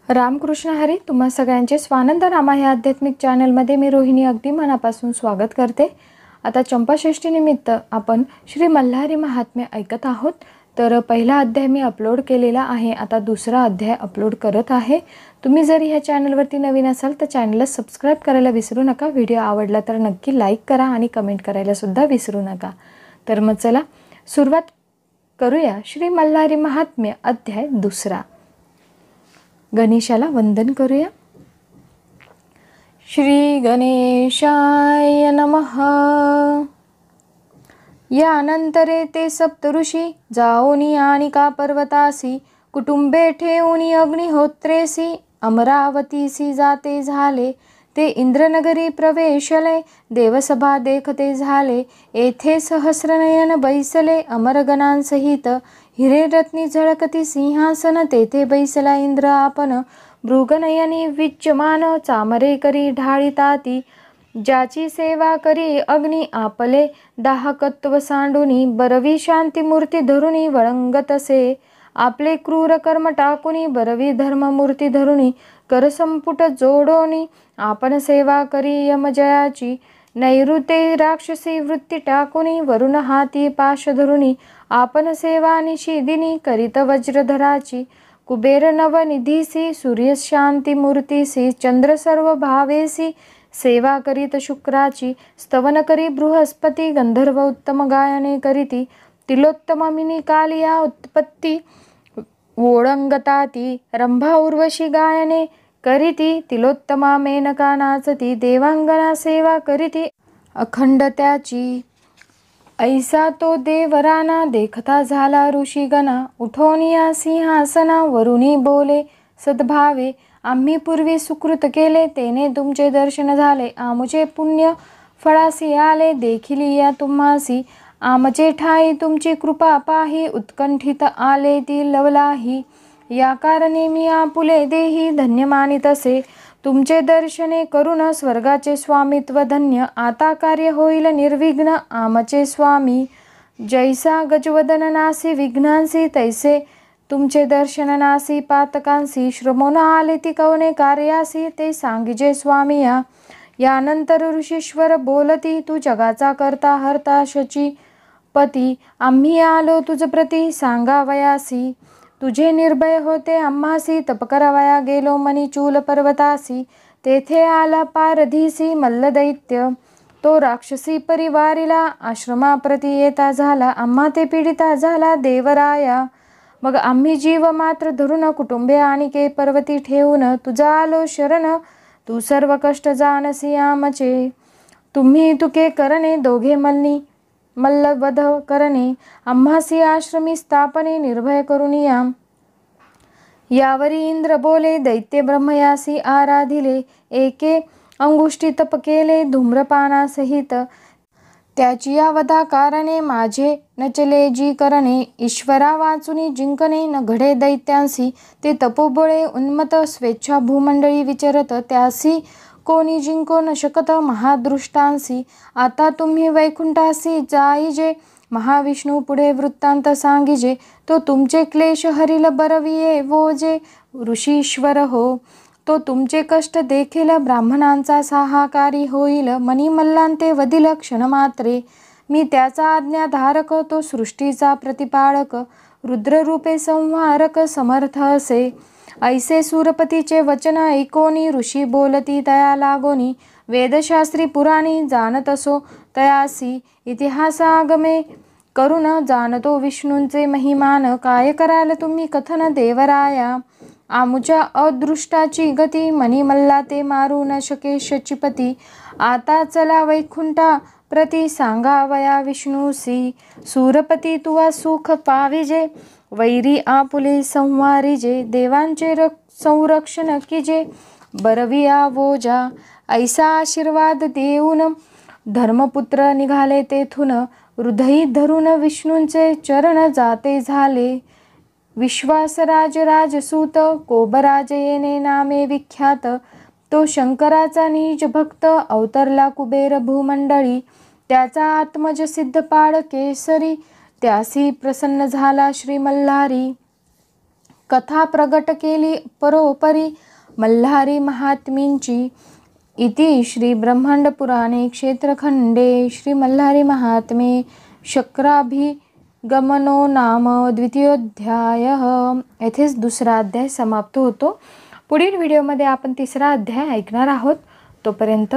रामकृष्ण हरी. तुम्हा सगळ्यांचे स्वानंद रामा या आध्यात्मिक चॅनलमध्ये मी रोहिणी अगदी मनापासून स्वागत करते. आता चंपाषष्ठी निमित्त आपण श्री मल्हारी महात्म्य ऐकत आहोत. तर पहिला अध्याय मी अपलोड केलेला आहे. आता दुसरा अध्याय अपलोड करत आहे. तुम्ही जर ह्या चॅनलवरती नवीन असाल तर चॅनलला सबस्क्राईब करायला विसरू नका. व्हिडिओ आवडला तर नक्की लाईक करा आणि कमेंट करायला सुद्धा विसरू नका. तर मग चला सुरुवात करूया. श्री मल्हारी महात्म्य अध्याय दुसरा. गणेशाला वंदन करूया. श्री गणेशाय नमः. यानंतरे ते सप्तऋषी जाओनी आणि का पर्वतासी कुटुंबे ठेवूनी अग्निहोत्रेसी अमरावतीसी जाते झाले. ते इंद्रनगरी प्रवेशले देवसभा देखते झाले. येथे सहस्रनयन बैसले अमरगणांसहित हिरे रत्नी झळकती सिंहासन. तेथे बैसला इंद्र आपण मृगनयनी विच्यमान चामरे करी ढाळिताती. ज्याची सेवा करी अग्नी आपले दाहकत्व सांडुनी बरवी शांती मूर्ती धरुणी वळंगतसे. आपले क्रूर कर्म टाकुनी बरवी धर्ममूर्ती धरुणी करसंपुट जोडोनी आपण सेवा करी यमजयाची. नैऋते राक्षसी वृत्ती टाकुनी वरुण हाती पाश धरुणी आपण सेवा निशिदिनी करीत वज्रधराची. कुबेर नवनिधीसी सूर्य शांती मूर्तीसी चंद्र सर्व भावेसी सेवा करीत शुक्राची. स्तवन करी बृहस्पती गंधर्व उत्तम गायने करीती. तिलोत्तमिनी कालिया उत्पत्ती ओळंगताती. रंभा उर्वशी गायने करीती. तिलोत्तमा मेनका नाचती. देवांगना सेवा करीती अखंड त्याची. ऐसा तो देवराना देखता झाला ऋषीगणा. उठोनिया सिंहासना वरुणी बोले सद्भावे. आम्ही पूर्वी सुकृत केले तेने तुमचे दर्शन झाले. आमचे पुण्य फळासी आले देखिली या तुम्हासी. आमचे ठाई तुमची कृपा पाही उत्कंठित आले ती लवलाही. या कारणे मी आपुले देही धन्य मानितसे. तुमचे दर्शने करून स्वर्गाचे स्वामित्व धन्य. आता कार्य होईल निर्विघ्न आमचे स्वामी. जैसा गजवदन नासी विघ्नांसी तैसे तुमचे दर्शन नासी पातकांसी. श्रमोन आले ती कवने कार्यासी ते सांगिजे स्वामी या. यानंतर ऋषीश्वर बोलती तू जगाचा करता हरता शची पती. आम्ही आलो तुझ प्रती सांगावयासी. तुझे निर्भय होते आम्हासी तपकरावया गेलो मणिचूल पर्वतासी. तेथे आला पारधीसी मल्लदैत्य तो राक्षसी परिवारीला. आश्रमाप्रती येता झाला आम्हा ते पीडिता झाला देवराया. मग आम्ही जीव मात्र धरून कुटुंबे आणि के पर्वती ठेवून तुझा आलो शरण. तू सर्व कष्ट जानसी आमचे. तुम्ही तुके करणे दोघे मल्लवध करणे. आम्हासी आश्रमी स्थापने निर्भय करून या. यावरी इंद्र बोले दैत्य ब्रह्मयासी आराधिले. एके अंगुष्टी तप केले धूम्रपानासहित. त्याची या वधा कारणे माझे नचले जी करणे. ईश्वरा वाचुनी जिंकणे न घडे दैत्यांसी. ते तपोबळे उन्मत स्वेच्छा भूमंडळी विचरत. त्यासी कोणी जिंको न शकत महादृष्टांसी. आता तुम्ही वैकुंठासी जाईजे महाविष्णू पुढे वृत्तांत सांगिजे. तो तुमचे क्लेश हरिल बरविये वोजे ऋषीश्वर हो. तो तुमचे कष्ट देखील ब्राह्मणांचा सहाकारी होईल. मणिमल्लांते वदिल क्षणमात्रे. मी त्याचा आज्ञाधारक तो सृष्टीचा प्रतिपाळक. रुद्ररूपे संहारक समर्थ असे. ऐसे सूरपतीचे वचन ऐकोनी ऋषी बोलती तया लागोनी. वेदशास्त्री पुराणी जाणत असो तयासी. इतिहास आगमे करून जाणतो विष्णूंचे महिमान. काय कराल तुम्ही कथन देवराया. आमुच्या अदृष्टाची गती मणिमल्ला ते मारू न शके शचीपती. आता चला वैकुंठा प्रती सांगावया विष्णूसी. सूरपती तुवा सुख पाविजे वैरी आपुले संवारिजे. देवांचे संरक्षण कीजे बरविया वोजा. ऐसा आशीर्वाद देऊन धर्मपुत्र निघाले तेथून. हृदयी धरून विष्णूंचे चरण जाते झाले. विश्वासराज राजसूत कोबराज येणे नामे विख्यात. तो शंकराचा निज भक्त अवतरला कुबेर भूमंडळी. त्याचा आत्मज सिद्धपाळ केसरी त्यासी प्रसन्न झाला श्री मल्हारी. कथा प्रगट केली परोपरी मल्हारी महात्मींची. इति श्री ब्रह्मांड पुराणे क्षेत्रखंडे श्री मल्हारी महात्मे शक्राभिगमनो नाम द्वितीयोध्यायः. येथेच दुसरा अध्याय समाप्त होतो. पुढील व्हिडिओमध्ये आपण तिसरा अध्याय ऐकणार आहोत. तोपर्यंत